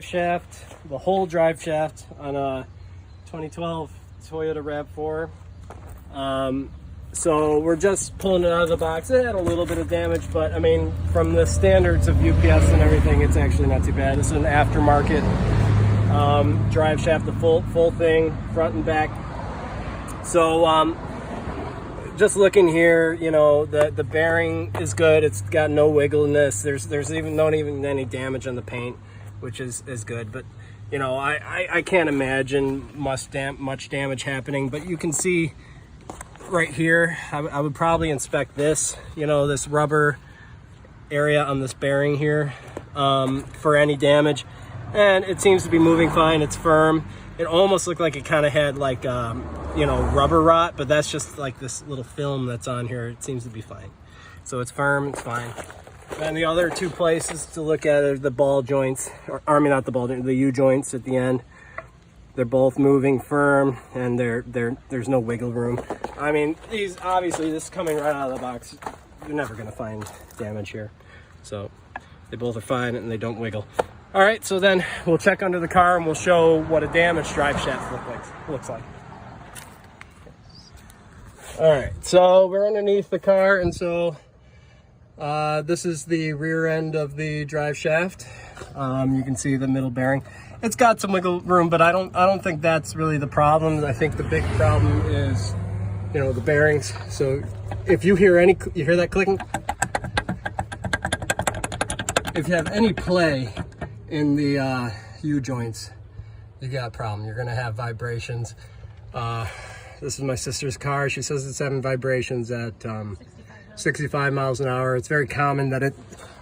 Shaft, the whole drive shaft on a 2012 Toyota RAV4. So we're just pulling it out of the box. It had a little bit of damage, but I mean, from the standards of UPS and everything, it's actually not too bad. This is an aftermarket drive shaft, the full thing, front and back. So just looking here, you know, the bearing is good. It's got no wiggliness. There's even not even any damage on the paint, which is good. But you know, I can't imagine much damage happening. But you can see right here, I would probably inspect this, you know, this rubber area on this bearing here for any damage. And it seems to be moving fine. It's firm. It almost looked like it kind of had like you know, rubber rot, but that's just like this little film that's on here. It seems to be fine. So it's firm, it's fine. And the other two places to look at are the ball joints, or I mean not the ball joints, the U joints at the end. They're both moving firm, and there's no wiggle room. I mean, these obviously, this is coming right out of the box. You're never gonna find damage here. So they both are fine and they don't wiggle. All right, so then we'll check under the car and we'll show what a damaged drive shaft looks like. All right, so we're underneath the car, and so this is the rear end of the drive shaft. You can see the middle bearing. It's got some wiggle room, but I don't think that's really the problem. I think the big problem is, you know, the bearings. So if you hear you hear that clicking? If you have any play in the U joints, you got a problem. You're gonna have vibrations. This is my sister's car. She says it's having vibrations at 65 miles an hour. It's very common that it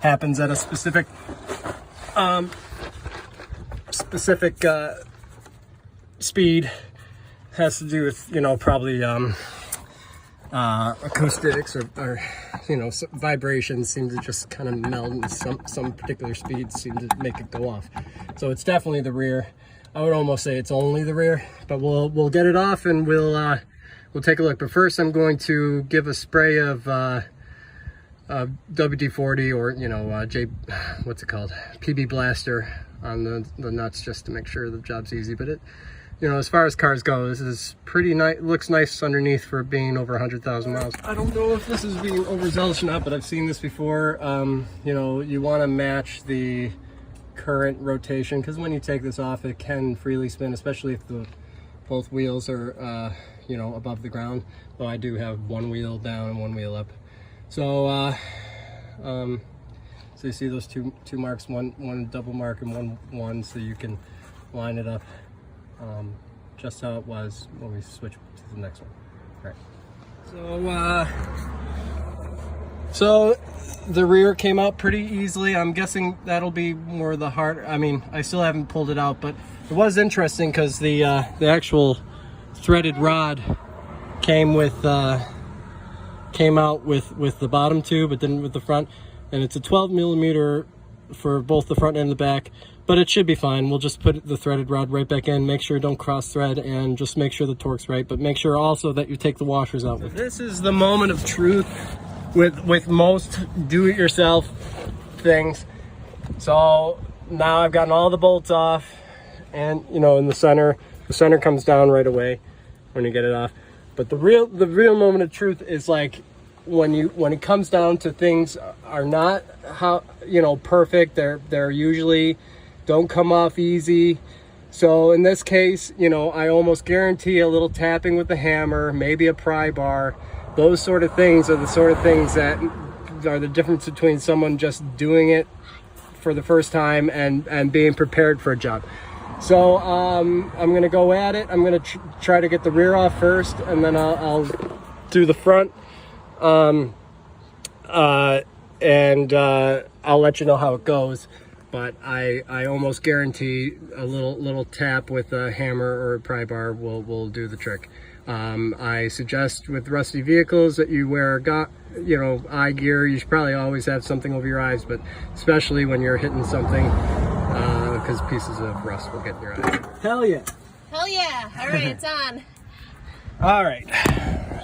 happens at a specific speed. Has to do with, you know, probably acoustics or you know, vibrations seem to just kind of meld, and some particular speeds seem to make it go off. So it's definitely the rear. I would almost say it's only the rear, but we'll get it off and we'll take a look. But first, I'm going to give a spray of WD-40 or, you know, what's it called, PB Blaster on the nuts, just to make sure the job's easy. But it, you know, as far as cars go, this is pretty nice. Looks nice underneath for being over 100,000 miles. I don't know if this is being overzealous or not, but I've seen this before. You know, you want to match the current rotation, because when you take this off, it can freely spin, especially if both wheels are you know, above the ground. Well, I do have one wheel down and one wheel up. So so you see those two marks, one double mark and one, so you can line it up just how it was when we switch to the next one. All right. So the rear came out pretty easily. I'm guessing that'll be more the hard. I mean, I still haven't pulled it out, but it was interesting because the actual threaded rod came out with the bottom two, but didn't with the front. And it's a 12 millimeter for both the front and the back, but it should be fine. We'll just put the threaded rod right back in, make sure you don't cross thread, and just make sure the torque's right, but make sure also that you take the washers out with it. This is the moment of truth with most do-it-yourself things. So now I've gotten all the bolts off, and you know, in the center comes down right away when you get it off. But the real moment of truth is like when it comes down to things are not, how, you know, perfect. They're usually don't come off easy. So in this case, you know, I almost guarantee a little tapping with the hammer, maybe a pry bar. Those sort of things are the sort of things that are the difference between someone just doing it for the first time and being prepared for a job. So I'm gonna go at it. I'm gonna try to get the rear off first, and then I'll do the front, and I'll let you know how it goes. But I almost guarantee a little tap with a hammer or a pry bar will do the trick. I suggest with rusty vehicles that you wear you know, eye gear. You should probably always have something over your eyes, but especially when you're hitting something, because pieces of rust will get in your eyes. Hell yeah! Hell yeah! All right, it's on. All right.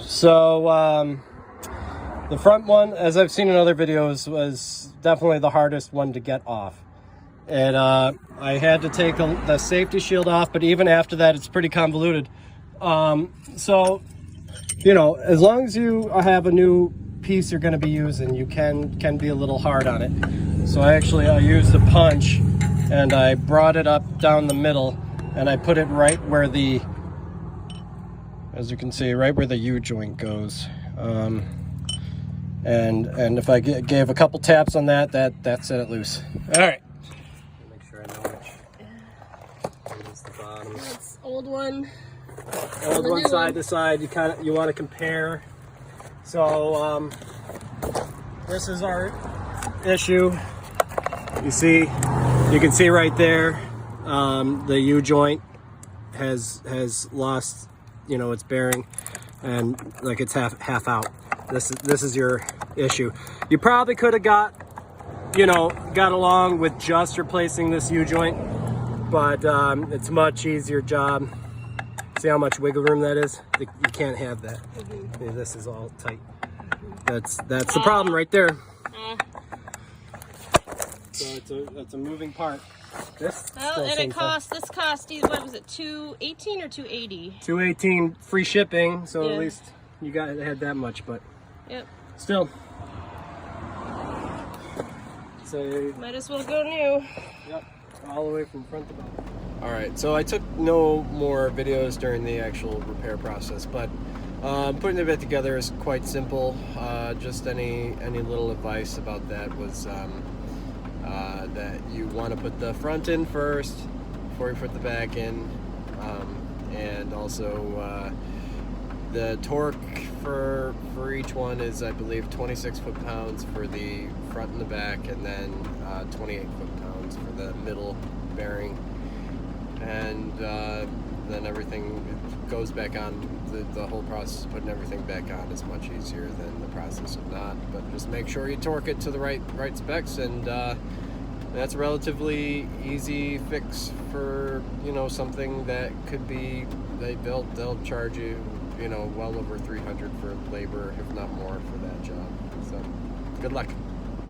So the front one, as I've seen in other videos, was definitely the hardest one to get off. And I had to take the safety shield off, but even after that, it's pretty convoluted. So, you know, as long as you have a new piece you're going to be using, you can be a little hard on it. So I used a punch, and I brought it up down the middle, and I put it right where the, as you can see, right where the U-joint goes. And if I gave a couple taps on that set it loose. All right. Make sure I know which is the bottom. That's old one. Old one side to side. You want to compare. So this is our issue. You can see right there, the U joint has lost, you know, its bearing, and like it's half out. This is your issue. You probably could have got along with just replacing this U joint, but it's a much easier job. See how much wiggle room that is? You can't have that. Mm-hmm. This is all tight. That's the problem right there. So it's a moving part. This cost what was it, $218 or $280? $218 free shipping. So yeah. At least you had that much, but yep. Still. So might as well go new. Yep. All the way from front to back. All right, so I took no more videos during the actual repair process, but putting it back together is quite simple. Just any little advice about that was that you want to put the front in first before you put the back in, and also the torque for each one is, I believe, 26 foot-pounds for the front and the back, and then 28 foot-pounds for the middle bearing. And then everything goes back on. The whole process of putting everything back on is much easier than the process of not. But just make sure you torque it to the right specs, and that's a relatively easy fix for, you know, something that could be they'll charge you, you know, well over $300 for labor, if not more, for that job. So good luck.